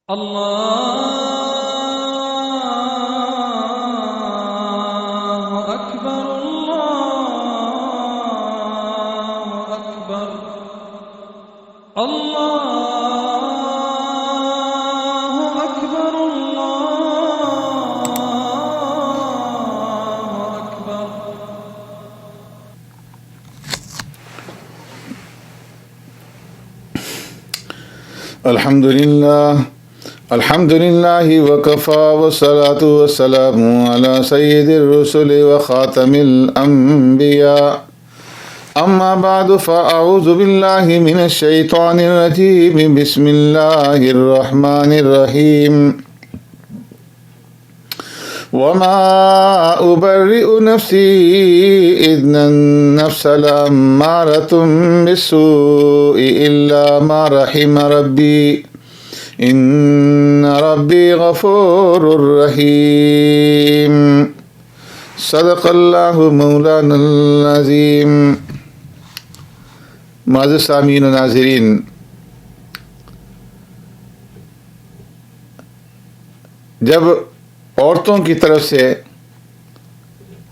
الله أكبر الله أكبر الله أكبر الله أكبر. الحمد لله وكفى والصلاة والسلام على سيد الرسل وخاتم الأنبياء. أما بعد فأعوذ بالله من الشيطان الرجيم. بسم الله الرحمن الرحيم. وما أبرئ نفسي إن النفس لأمارة بالسوء إلا ما رحم ربي إن ربي غفور رحيم. صدق اللہ مولانا العظیم. معزز سامعین و ناظرین، جب عورتوں کی طرف سے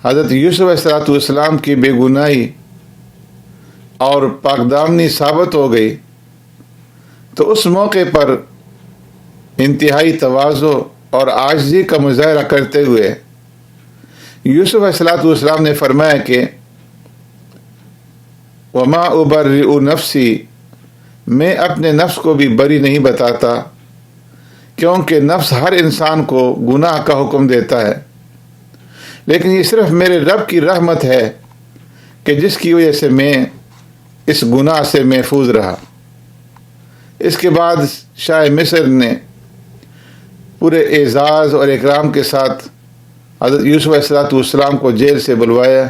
حضرت یوسف علیہ السلام کی بے گناہی اور پاک دامنی ثابت ہو گئی تو اس موقع پر انتہائی تواضع اور عاجزی کا مظاہرہ کرتے ہوئے یوسف علیہ السلام نے فرمایا کہ وما ابرئ نفسی، میں اپنے نفس کو بھی بری نہیں بتاتا، کیونکہ نفس ہر انسان کو گناہ کا حکم دیتا ہے، لیکن یہ صرف میرے رب کی رحمت ہے کہ جس کی وجہ سے میں اس گناہ سے محفوظ رہا۔ اس کے بعد شاہ مصر نے پورے اعزاز اور اکرام کے ساتھ حضرت یوسف علیہ السلام کو جیل سے بلوایا،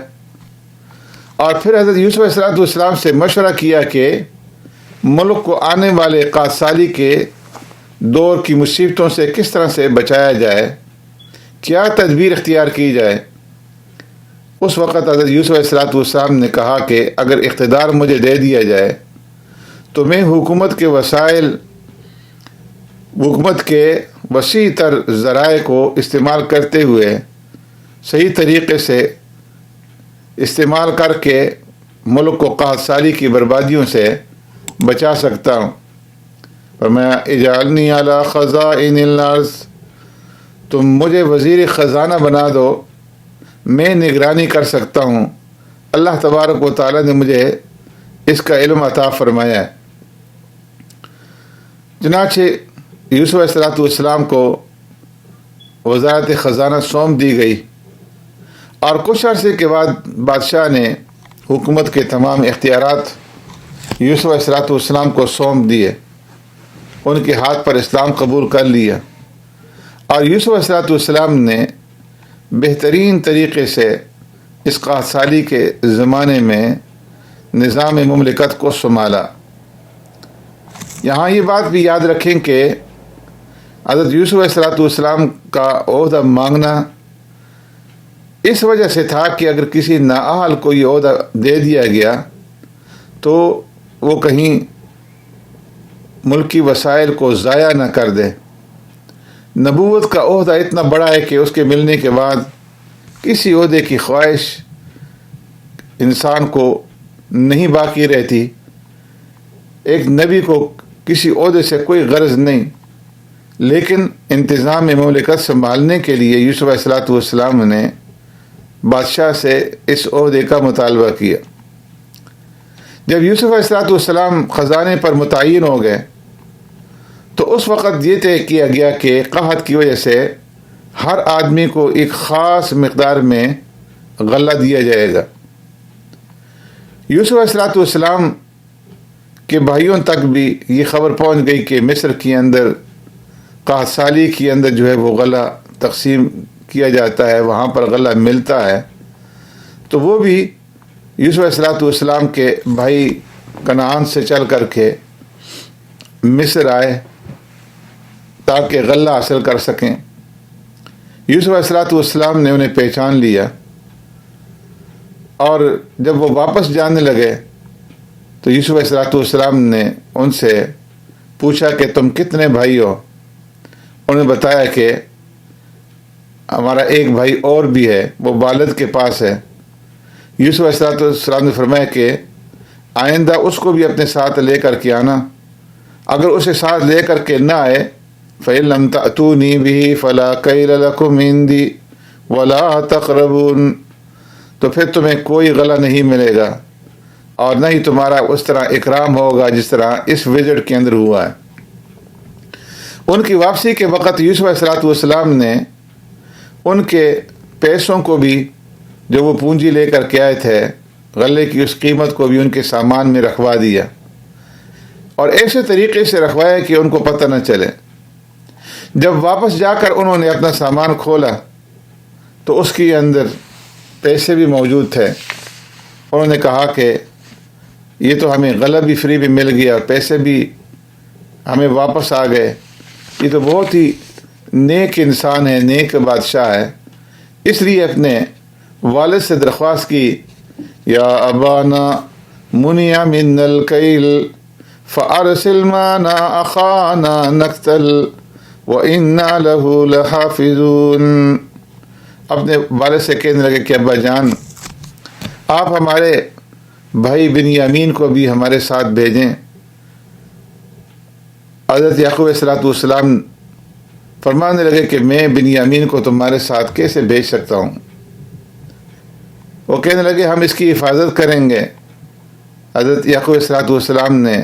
اور پھر حضرت یوسف علیہ السلام سے مشورہ کیا کہ ملک کو آنے والے قحط کے دور کی مصیبتوں سے کس طرح سے بچایا جائے، کیا تدبیر اختیار کی جائے۔ اس وقت حضرت یوسف علیہ السلام نے کہا کہ اگر اقتدار مجھے دے دیا جائے تو میں حکومت کے وسیع تر ذرائع کو استعمال کرتے ہوئے صحیح طریقے سے استعمال کر کے ملک کو قحط کی بربادیوں سے بچا سکتا ہوں۔ فرمایا اجعلنی علی خزائن الارض، تم مجھے وزیر خزانہ بنا دو، میں نگرانی کر سکتا ہوں۔ اللہ تبارک و تعالی نے مجھے اس کا علم عطا فرمایا ہے۔ چنانچہ یوسف علیہ السلام کو وزارت خزانہ سونپ دی گئی، اور کچھ عرصے کے بعد بادشاہ نے حکومت کے تمام اختیارات یوسف علیہ السلام کو سونپ دیے، ان کے ہاتھ پر اسلام قبول کر لیا، اور یوسف علیہ السلام نے بہترین طریقے سے اس قحط کے زمانے میں نظام مملکت کو سنبھالا۔ یہاں یہ بات بھی یاد رکھیں کہ حضرت یوسف علیہ السلام کا عہدہ مانگنا اس وجہ سے تھا کہ اگر کسی نااہل کو یہ عہدہ دے دیا گیا تو وہ کہیں ملکی وسائل کو ضائع نہ کر دے۔ نبوت کا عہدہ اتنا بڑا ہے کہ اس کے ملنے کے بعد کسی عہدے کی خواہش انسان کو نہیں باقی رہتی۔ ایک نبی کو کسی عہدے سے کوئی غرض نہیں، لیکن انتظام مملکت سنبھالنے کے لیے یوسف علیہ السلام نے بادشاہ سے اس عہدے کا مطالبہ کیا۔ جب یوسف علیہ السلام خزانے پر متعین ہو گئے تو اس وقت یہ طے کیا گیا کہ قحط کی وجہ سے ہر آدمی کو ایک خاص مقدار میں غلہ دیا جائے گا۔ یوسف علیہ السلام کے بھائیوں تک بھی یہ خبر پہنچ گئی کہ مصر کے اندر قحط کے اندر جو ہے وہ غلہ تقسیم کیا جاتا ہے، وہاں پر غلہ ملتا ہے، تو وہ بھی یوسف علیہ السلام کے بھائی کنعان سے چل کر کے مصر آئے تاکہ غلہ حاصل کر سکیں۔ یوسف علیہ السلام نے انہیں پہچان لیا، اور جب وہ واپس جانے لگے تو یوسف علیہ السلام نے ان سے پوچھا کہ تم کتنے بھائی ہو؟ انہوں نے بتایا کہ ہمارا ایک بھائی اور بھی ہے، وہ والد کے پاس ہے۔ یوسف علیہ السلام نے فرمایا کہ آئندہ اس کو بھی اپنے ساتھ لے کر کے آنا، اگر اسے ساتھ لے کر کے نہ آئے فَإِن لَمْ تَأْتُونِي بِهِ فَلَا كَيْلَ لَكُمْ عِندِي وَلَا تَقْرَبُونَ، تو پھر تمہیں کوئی غلہ نہیں ملے گا اور نہ ہی تمہارا اس طرح اکرام ہوگا جس طرح اس وزٹ کے اندر ہوا ہے۔ ان کی واپسی کے وقت یوسف علیہ السلام نے ان کے پیسوں کو بھی جو وہ پونجی لے کر کے آئے تھے، غلے کی اس قیمت کو بھی ان کے سامان میں رکھوا دیا، اور ایسے طریقے سے رکھوایا کہ ان کو پتہ نہ چلے۔ جب واپس جا کر انہوں نے اپنا سامان کھولا تو اس کے اندر پیسے بھی موجود تھے۔ انہوں نے کہا کہ یہ تو ہمیں غلہ بھی فری بھی مل گیا اور پیسے بھی ہمیں واپس آ گئے، یہ تو بہت ہی نیک انسان ہے، نیک بادشاہ ہے۔ اس لیے اپنے والد سے درخواست کی، یا ابانا منع من الکیل فارسل معنا اخانا نقتل وإنا له لحافظون۔ اپنے والد سے کہنے لگے کہ ابا جان، آپ ہمارے بھائی بنیامین کو بھی ہمارے ساتھ بھیجیں۔ حضرت یعقوب علیہ السلام فرمانے لگے کہ میں بنیامین کو تمہارے ساتھ کیسے بھیج سکتا ہوں؟ وہ کہنے لگے ہم اس کی حفاظت کریں گے۔ حضرت یعقوب علیہ السلام نے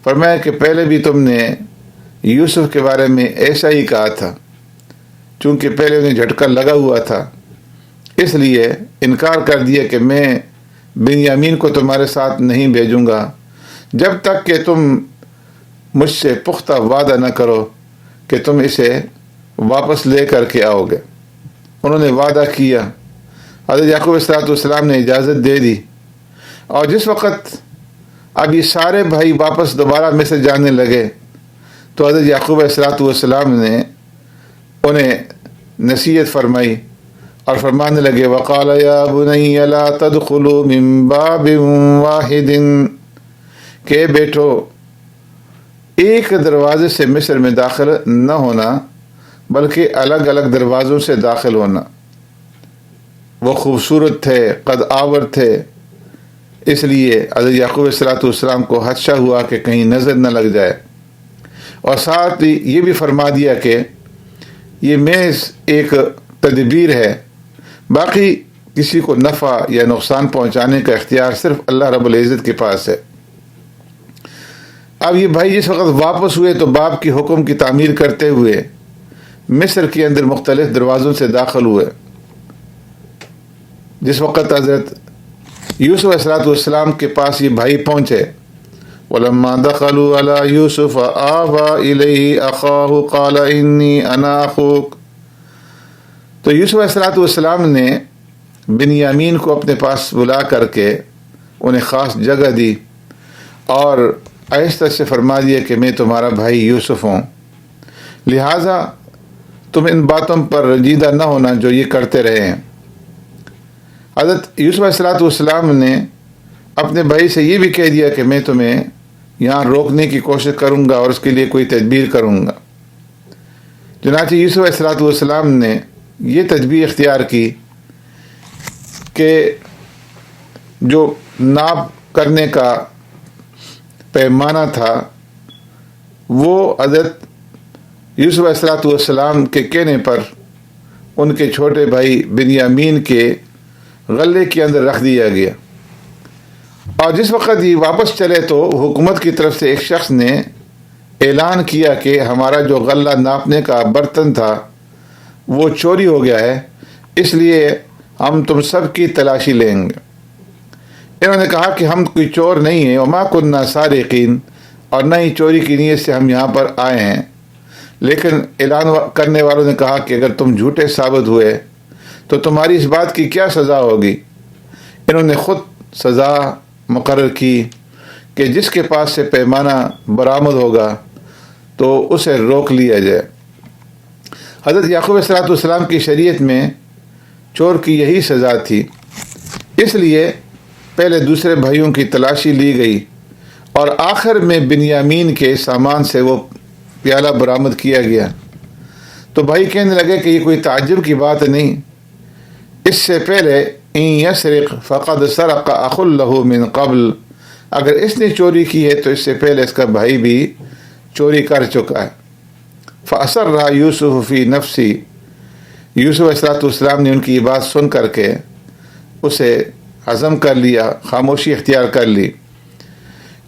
فرمایا کہ پہلے بھی تم نے یوسف کے بارے میں ایسا ہی کہا تھا، چونکہ پہلے انہیں جھٹکا لگا ہوا تھا، اس لیے انکار کر دیا کہ میں بنیامین کو تمہارے ساتھ نہیں بھیجوں گا جب تک کہ تم مجھ سے پختہ وعدہ نہ کرو کہ تم اسے واپس لے کر کے آؤ گے۔ انہوں نے وعدہ کیا، حضرت یعقوب علیہ السلام نے اجازت دے دی، اور جس وقت اب یہ سارے بھائی واپس دوبارہ مصر جانے لگے تو حضرت یعقوب علیہ السلام نے انہیں نصیحت فرمائی اور فرمانے لگے وقال یا بنی لا تدخلوا من باب واحد، کہ بیٹو ایک دروازے سے مصر میں داخل نہ ہونا بلکہ الگ الگ دروازوں سے داخل ہونا۔ وہ خوبصورت تھے، قد آور تھے، اس لیے حضرت یعقوب علیہ السلام کو خدشہ ہوا کہ کہیں نظر نہ لگ جائے، اور ساتھ ہی یہ بھی فرما دیا کہ یہ محض ایک تدبیر ہے، باقی کسی کو نفع یا نقصان پہنچانے کا اختیار صرف اللہ رب العزت کے پاس ہے۔ اب یہ بھائی جس وقت واپس ہوئے تو باپ کے حکم کی تعمیر کرتے ہوئے مصر کے اندر مختلف دروازوں سے داخل ہوئے۔ جس وقت حضرت یوسف علیہ السلام کے پاس یہ بھائی پہنچے، وَلَمَّا دَخَلُوا عَلَى يُوسُفَ آوَى إِلَيْهِ أَخَاهُ قَالَ إِنِّي أَنَا أَخُوكَ، تو یوسف علیہ السلام نے بنیامین کو اپنے پاس بلا کر کے انہیں خاص جگہ دی اور آہستہ سے فرما دیا کہ میں تمہارا بھائی یوسف ہوں، لہٰذا تم ان باتوں پر رنجیدہ نہ ہونا جو یہ کرتے رہے ہیں۔ حضرت یوسف علیہ السلام نے اپنے بھائی سے یہ بھی کہہ دیا کہ میں تمہیں یہاں روکنے کی کوشش کروں گا اور اس کے لیے کوئی تدبیر کروں گا۔ چنانچہ یوسف علیہ السلام نے یہ تدبیر اختیار کی کہ جو ناپ کرنے کا پیمانہ تھا وہ حضرت یوسف علیہ السلام کے کہنے پر ان کے چھوٹے بھائی بنیامین کے غلے کے اندر رکھ دیا گیا، اور جس وقت یہ واپس چلے تو حکومت کی طرف سے ایک شخص نے اعلان کیا کہ ہمارا جو غلہ ناپنے کا برتن تھا وہ چوری ہو گیا ہے، اس لیے ہم تم سب کی تلاشی لیں گے۔ انہوں نے کہا کہ ہم کوئی چور نہیں ہیں، وما كنا سارقین، اور نہ ہی چوری کی نیت سے ہم یہاں پر آئے ہیں، لیکن اعلان کرنے والوں نے کہا کہ اگر تم جھوٹے ثابت ہوئے تو تمہاری اس بات کی کیا سزا ہوگی؟ انہوں نے خود سزا مقرر کی کہ جس کے پاس سے پیمانہ برآمد ہوگا تو اسے روک لیا جائے۔ حضرت یعقوب علیہ السلام کی شریعت میں چور کی یہی سزا تھی، اس لیے پہلے دوسرے بھائیوں کی تلاشی لی گئی اور آخر میں بنیامین کے سامان سے وہ پیالہ برآمد کیا گیا۔ تو بھائی کہنے لگے کہ یہ کوئی تعجب کی بات نہیں، اس سے پہلے ان یسرق فقد سرق اخ له من قبل، اگر اس نے چوری کی ہے تو اس سے پہلے اس کا بھائی بھی چوری کر چکا ہے۔ فأسرها یوسف فی نفسی، یوسف علیہ السلام نے ان کی یہ بات سن کر کے اسے ہضم کر لیا، خاموشی اختیار کر لی۔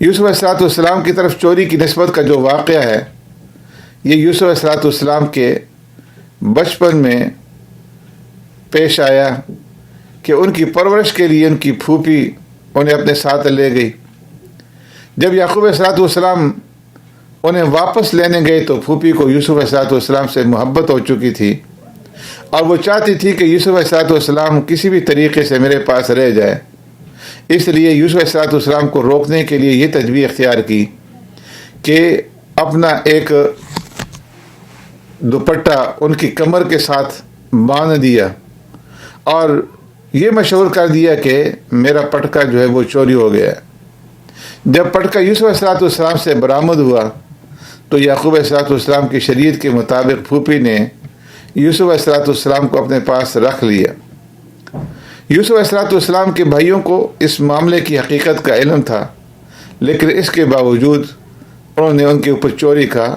یوسف علیہ السلام کی طرف چوری کی نسبت کا جو واقعہ ہے، یہ یوسف علیہ السلام کے بچپن میں پیش آیا کہ ان کی پرورش کے لیے ان کی پھوپھی انہیں اپنے ساتھ لے گئی۔ جب یعقوب علیہ السلام انہیں واپس لینے گئے تو پھوپھی کو یوسف علیہ السلام سے محبت ہو چکی تھی، اور وہ چاہتی تھی کہ یوسف علیہ السلام کسی بھی طریقے سے میرے پاس رہ جائے۔ اس لیے یوسف علیہ السلام کو روکنے کے لیے یہ تدبیر اختیار کی کہ اپنا ایک دوپٹہ ان کی کمر کے ساتھ باندھ دیا اور یہ مشہور کر دیا کہ میرا پٹکا جو ہے وہ چوری ہو گیا۔ جب پٹکا یوسف علیہ السلام سے برآمد ہوا تو یعقوب علیہ السلام کی شریعت کے مطابق پھوپھی نے یوسف علیہ السلام کو اپنے پاس رکھ لیا۔ یوسف علیہ السلام کے بھائیوں کو اس معاملے کی حقیقت کا علم تھا، لیکن اس کے باوجود انہوں نے ان کے اوپر چوری کا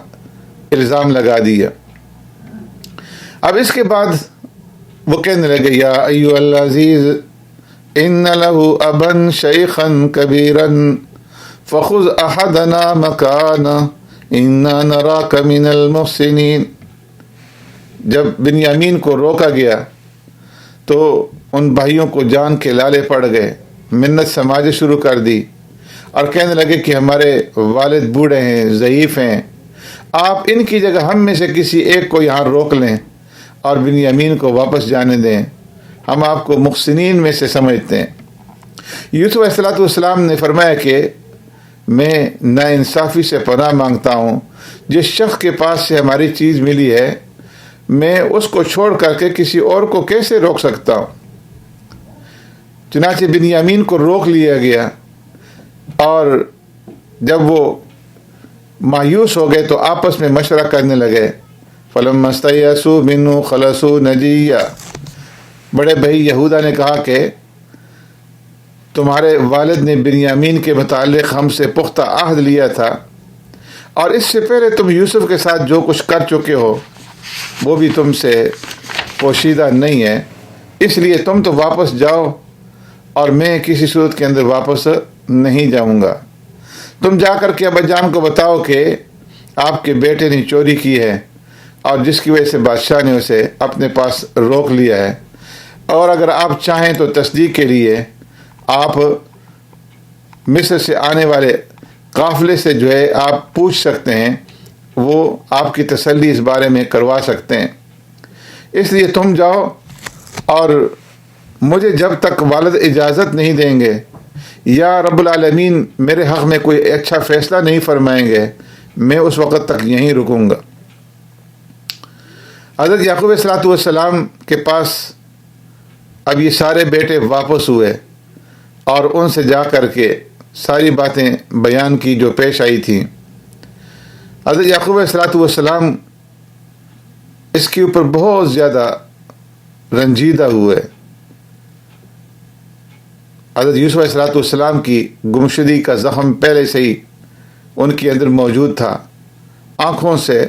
الزام لگا دیا۔ اب اس کے بعد وہ کہنے لگے یا ایھا العزیز ان له ابا شیخا کبیرا فخذ احدنا مکانہ انا نراک من المحسنین۔ جب بنیامین کو روکا گیا تو ان بھائیوں کو جان کے لالے پڑ گئے، منت سماجی شروع کر دی اور کہنے لگے کہ ہمارے والد بوڑھے ہیں، ضعیف ہیں، آپ ان کی جگہ ہم میں سے کسی ایک کو یہاں روک لیں اور بنیامین کو واپس جانے دیں، ہم آپ کو محسنین میں سے سمجھتے ہیں۔ یوسف علیہ السلام نے فرمایا کہ میں ناانصافی سے پناہ مانگتا ہوں، جس شخص کے پاس سے ہماری چیز ملی ہے میں اس کو چھوڑ کر کے کسی اور کو کیسے روک سکتا ہوں۔ چنانچہ بنیامین کو روک لیا گیا، اور جب وہ مایوس ہو گئے تو آپس میں مشورہ کرنے لگے۔ فلما استیئسوا منہ خلصوا نجیہ، بڑے بھائی یہودا نے کہا کہ تمہارے والد نے بنیامین کے متعلق ہم سے پختہ عہد لیا تھا، اور اس سے پہلے تم یوسف کے ساتھ جو کچھ کر چکے ہو وہ بھی تم سے پوشیدہ نہیں ہے، اس لیے تم تو واپس جاؤ اور میں کسی صورت کے اندر واپس نہیں جاؤں گا۔ تم جا کر کے ابا جان کو بتاؤ کہ آپ کے بیٹے نے چوری کی ہے اور جس کی وجہ سے بادشاہ نے اسے اپنے پاس روک لیا ہے، اور اگر آپ چاہیں تو تصدیق کے لیے آپ مصر سے آنے والے قافلے سے جو ہے آپ پوچھ سکتے ہیں، وہ آپ کی تسلی اس بارے میں کروا سکتے ہیں۔ اس لیے تم جاؤ، اور مجھے جب تک والد اجازت نہیں دیں گے یا رب العالمین میرے حق میں کوئی اچھا فیصلہ نہیں فرمائیں گے، میں اس وقت تک یہیں رکوں گا۔ حضرت یعقوب علیہ السلام کے پاس اب یہ سارے بیٹے واپس ہوئے اور ان سے جا کر کے ساری باتیں بیان کی جو پیش آئی تھیں۔ حضرت یعقوب علیہ السلام اس کے اوپر بہت زیادہ رنجیدہ ہوئے۔ حضرت یوسف علیہ السلام کی گمشدگی کا زخم پہلے سے ہی ان کے اندر موجود تھا، آنکھوں سے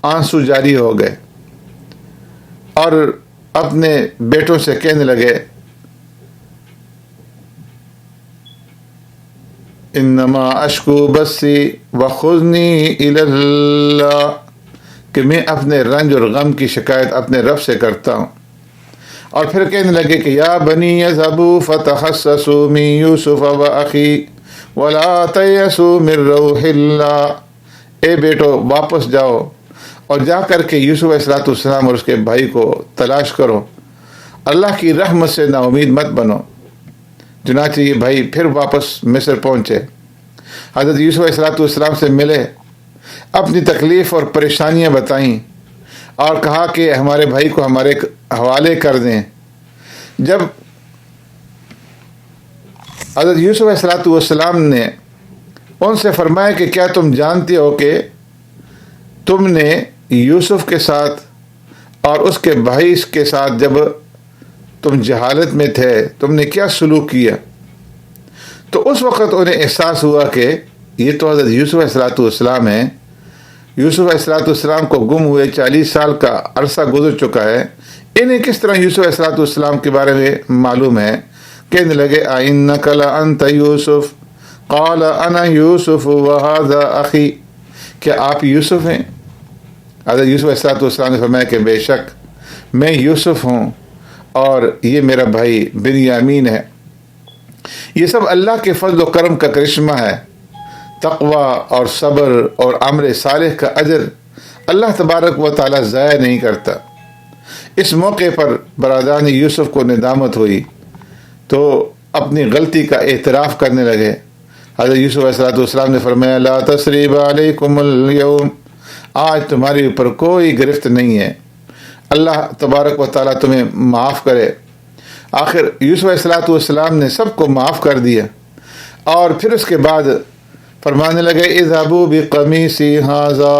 آنسو جاری ہو گئے اور اپنے بیٹوں سے کہنے لگے انما اشکو بسی وخذنی الی اللہ، کہ میں اپنے رنج اور غم کی شکایت اپنے رب سے کرتا ہوں۔ اور پھر کہنے لگے کہ یا بنی اذهبوا فتحسسوا من یوسف واخی ولا تیأسوا من روح اللہ، اے بیٹو واپس جاؤ اور جا کر کے یوسف علیہ السلام اور اس کے بھائی کو تلاش کرو، اللہ کی رحمت سے نا امید مت بنو۔ چنانچہ یہ بھائی پھر واپس مصر پہنچے، حضرت یوسف علیہ السلام سے ملے، اپنی تکلیف اور پریشانیاں بتائیں اور کہا کہ ہمارے بھائی کو ہمارے حوالے کر دیں۔ جب حضرت یوسف علیہ السلام نے ان سے فرمایا کہ کیا تم جانتے ہو کہ تم نے یوسف کے ساتھ اور اس کے بھائی کے ساتھ جب تم جہالت میں تھے تم نے کیا سلوک کیا؟ تو اس وقت انہیں احساس ہوا کہ یہ تو حضرت یوسف علیہ السلام ہیں. یوسف علیہ السلام کو گم ہوئے 40 سال کا عرصہ گزر چکا ہے، انہیں کس طرح یوسف علیہ السلام کے بارے میں معلوم ہے؟ کہنے لگے اِنَّکَ لَأَنْتَ یوسف قال انا یوسف وہذا اخی، کیا آپ یوسف ہیں؟ حضرت یوسف علیہ السلام نے فرمایا کہ بے شک میں یوسف ہوں اور یہ میرا بھائی بنیامین ہے. یہ سب اللہ کے فضل و کرم کا کرشمہ ہے. تقوی اور صبر اور عمل صالح کا اجر اللہ تبارک و تعالی ضائع نہیں کرتا. اس موقع پر برادران یوسف کو ندامت ہوئی تو اپنی غلطی کا اعتراف کرنے لگے. حضرت یوسف علیہ السلام نے فرمایا لا تثریب علیکم اليوم، آج تمہارے اوپر کوئی گرفت نہیں ہے، اللہ تبارک و تعالیٰ تمہیں معاف کرے. آخر یوسف علیہ السلام نے سب کو معاف کر دیا اور پھر اس کے بعد فرمانے لگے اذهبوا بقمیصی ھذا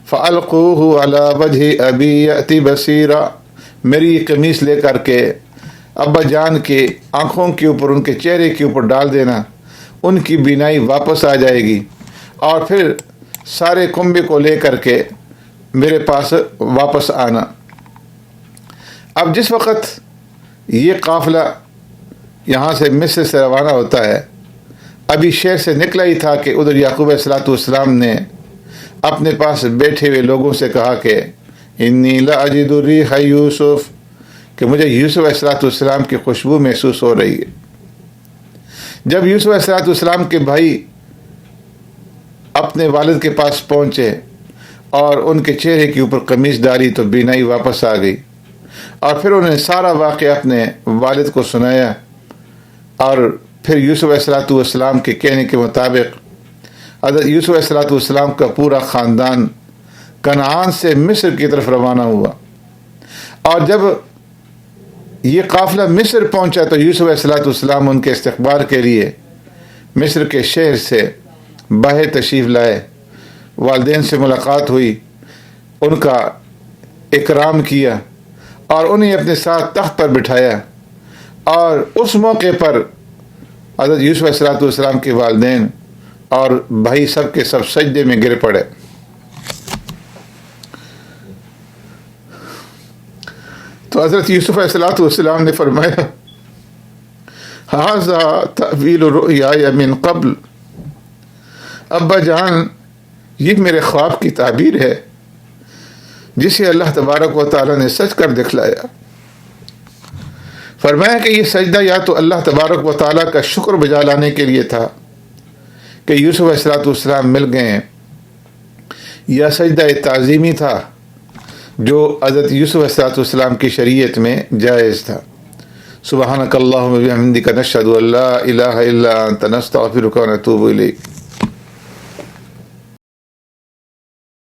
فالقوه علی وجه ابی یأتی بصیرا، میری قمیص لے کر کے ابا جان کے آنکھوں کے اوپر، ان کے چہرے کے اوپر ڈال دینا، ان کی بینائی واپس آ جائے گی، اور پھر سارے کنبے کو لے کر کے میرے پاس واپس آنا. اب جس وقت یہ قافلہ یہاں سے مصر سے روانہ ہوتا ہے، ابھی شہر سے نکلا ہی تھا کہ ادھر یعقوب علیہ السلام نے اپنے پاس بیٹھے ہوئے لوگوں سے کہا کہ انی لاجد ریح یوسف، کہ مجھے یوسف علیہ السلام کی خوشبو محسوس ہو رہی ہے. جب یوسف علیہ السلام کے بھائی اپنے والد کے پاس پہنچے اور ان کے چہرے کے اوپر قمیص ڈالی تو بینائی واپس آ گئی، اور پھر انہوں نے سارا واقعہ اپنے والد کو سنایا، اور پھر یوسف علیہ السلام کے کہنے کے مطابق حضرت یوسف علیہ السلام کا پورا خاندان کنعان سے مصر کی طرف روانہ ہوا. اور جب یہ قافلہ مصر پہنچا تو یوسف علیہ السلام ان کے استقبال کے لیے مصر کے شہر سے باہر تشریف لائے. والدین سے ملاقات ہوئی، ان کا اکرام کیا اور انہیں اپنے ساتھ تخت پر بٹھایا، اور اس موقع پر حضرت یوسف علیہ السلام کے والدین اور بھائی سب کے سب سجدے میں گر پڑے. تو حضرت یوسف علیہ السلام نے فرمایا ھذا تأویل رؤیای من قبل، ابا جان یہ میرے خواب کی تعبیر ہے جسے اللہ تبارک و تعالیٰ نے سچ کر دکھلایا. فرمایا کہ یہ سجدہ یا تو اللہ تبارک و تعالیٰ کا شکر بجا لانے کے لیے تھا کہ یوسف علیہ السلام مل گئے ہیں، یا سجدہ تعظیمی تھا جو حضرت یوسف علیہ السلام کی شریعت میں جائز تھا. سبحانک اللہم و بحمدک نشہد ان لا الہ الا انت نستغفرک و نتوب الیک.